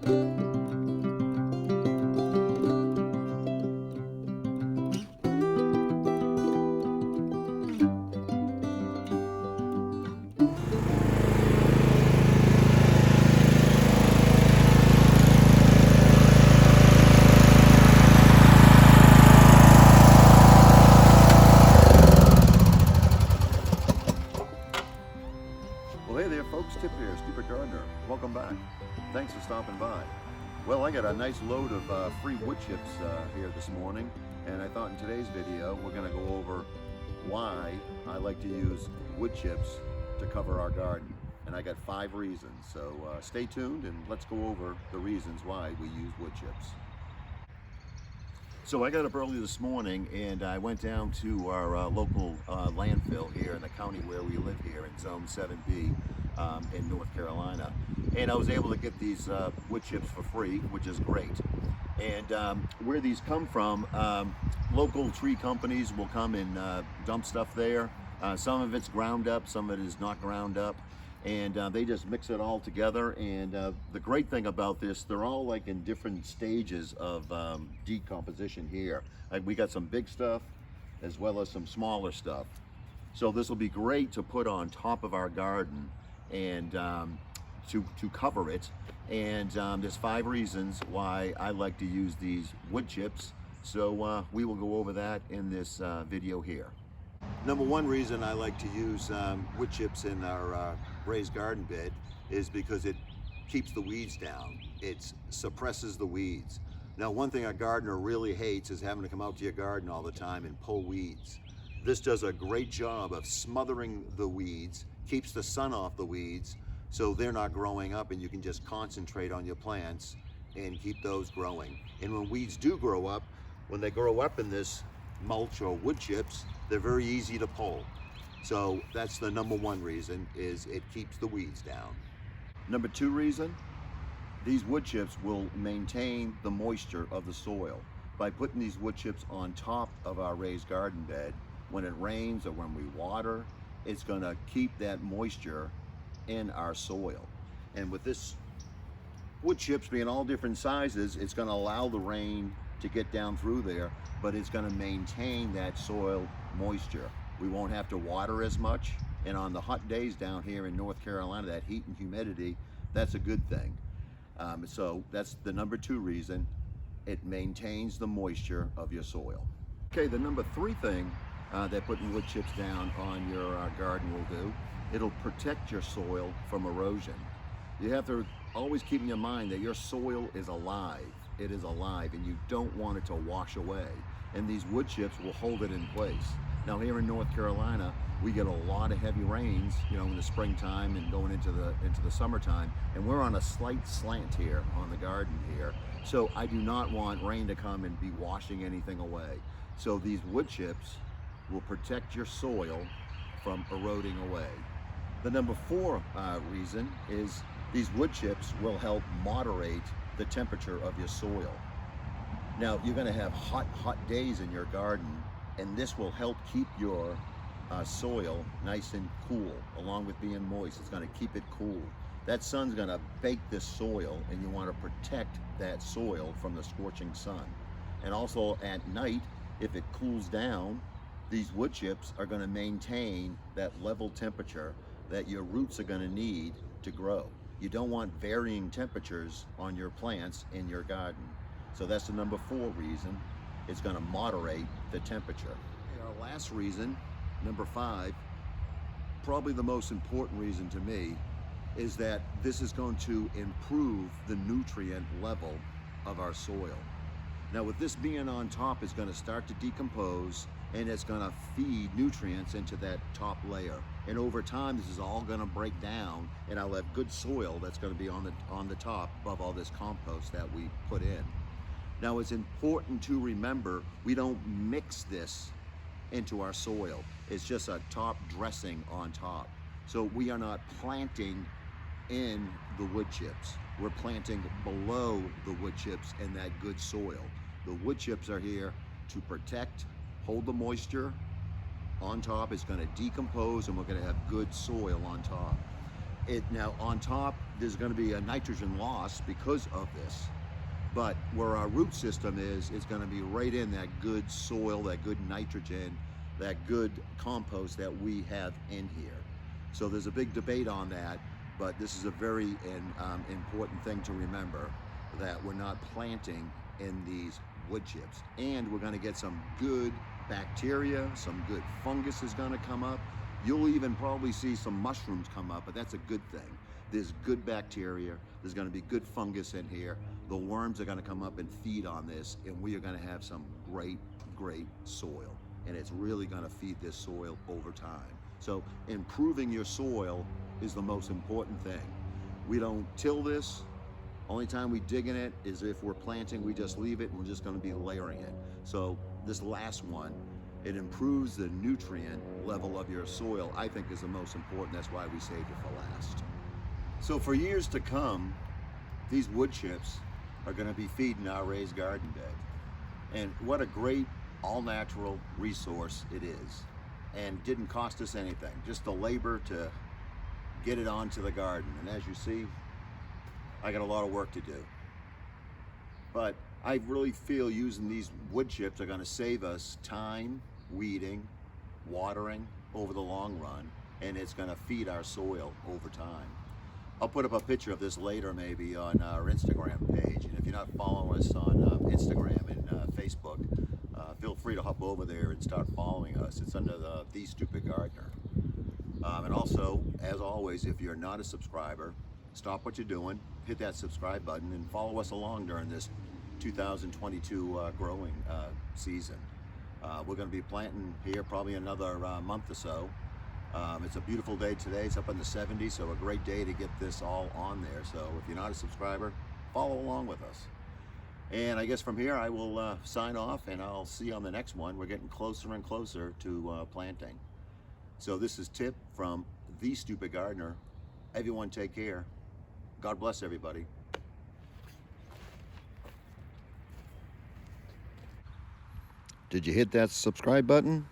Well, hey there folks, Tip here, Stupid Gardener. Welcome back. Thanks for stopping by. Well, I got a nice load of free wood chips here this morning, and I thought in today's video we're going to go over why I like to use wood chips to cover our garden. And I got 5 reasons, so stay tuned and let's go over the reasons why we use wood chips. So I got up early this morning and I went down to our local landfill here in the county where we live here in Zone 7B in North Carolina. And I was able to get these wood chips for free, which is great. And where these come from, local tree companies will come and dump stuff there. Some of it's ground up, some of it is not ground up. And they just mix it all together. And the great thing about this, they're all like in different stages of decomposition here. We got some big stuff as well as some smaller stuff. So this will be great to put on top of our garden and to cover it. And there's 5 reasons why I like to use these wood chips. So we will go over that in this video here. Number 1 reason I like to use wood chips in our raised garden bed is because it keeps the weeds down. It suppresses the weeds. Now, one thing a gardener really hates is having to come out to your garden all the time and pull weeds. This does a great job of smothering the weeds, keeps the sun off the weeds, so they're not growing up and you can just concentrate on your plants and keep those growing. And when weeds do grow up, when they grow up in this mulch or wood chips, they're very easy to pull. So that's the number 1 reason, is it keeps the weeds down. Number 2 reason, these wood chips will maintain the moisture of the soil. By putting these wood chips on top of our raised garden bed, when it rains or when we water, it's gonna keep that moisture in our soil. And with this wood chips being all different sizes, it's gonna allow the rain to get down through there, but it's going to maintain that soil moisture. We won't have to water as much, and on the hot days down here in North Carolina, that heat and humidity, that's a good thing. So that's the number 2 reason. It maintains the moisture of your soil. Okay, the number 3 thing that putting wood chips down on your garden will do, it'll protect your soil from erosion. You have to always keep in your mind that your soil is alive. It is alive and you don't want it to wash away. And these wood chips will hold it in place. Now here in North Carolina, we get a lot of heavy rains, you know, in the springtime and going into the summertime. And we're on a slight slant here on the garden here. So I do not want rain to come and be washing anything away. So these wood chips will protect your soil from eroding away. The number 4 reason is these wood chips will help moderate the temperature of your soil. Now, you're going to have hot days in your garden, and this will help keep your soil nice and cool. Along with being moist, it's going to keep it cool. That sun's going to bake this soil, and you want to protect that soil from the scorching sun. And also at night, if it cools down, these wood chips are going to maintain that level temperature that your roots are going to need to grow. You don't want varying temperatures on your plants in your garden. So that's the number 4 reason. It's going to moderate the temperature. And our last reason, number 5, probably the most important reason to me, is that this is going to improve the nutrient level of our soil. Now with this being on top, it's going to start to decompose and it's going to feed nutrients into that top layer. And over time, this is all going to break down and I'll have good soil that's going to be on the top above all this compost that we put in. Now it's important to remember, we don't mix this into our soil. It's just a top dressing on top. So we are not planting in the wood chips. We're planting below the wood chips in that good soil. The wood chips are here to protect, hold the moisture on top. It's going to decompose and we're going to have good soil on top. Now on top, there's going to be a nitrogen loss because of this. But where our root system is, it's going to be right in that good soil, that good nitrogen, that good compost that we have in here. So there's a big debate on that, but this is a very important thing to remember, that we're not planting in these wood chips. And we're going to get some good bacteria, some good fungus is going to come up. You'll even probably see some mushrooms come up, but that's a good thing. There's good bacteria, there's going to be good fungus in here. The worms are going to come up and feed on this, and we are going to have some great soil, and it's really going to feed this soil over time. So improving your soil is the most important thing. We don't till this. Only time we dig in it is if we're planting. We just leave it and we're just going to be layering it. So this last one, it improves the nutrient level of your soil, I think is the most important. That's why we saved it for last. So for years to come, these wood chips are going to be feeding our raised garden bed. And what a great all-natural resource it is. And didn't cost us anything, just the labor to get it onto the garden. And as you see, I got a lot of work to do. But I really feel using these wood chips are going to save us time, weeding, watering over the long run, and it's going to feed our soil over time. I'll put up a picture of this later maybe on our Instagram page, and if you're not following us on Instagram and Facebook, feel free to hop over there and start following us. It's under the Stupid Gardener. And also, as always, if you're not a subscriber, stop what you're doing, hit that subscribe button, and follow us along during this 2022 growing season. We're going to be planting here probably another month or so. It's a beautiful day today. It's up in the 70s, so a great day to get this all on there. So if you're not a subscriber, follow along with us. And I guess from here I will sign off, and I'll see you on the next one. We're getting closer and closer to planting. So this is Tip from The Stupid Gardener. Everyone take care. God bless everybody. Did you hit that subscribe button?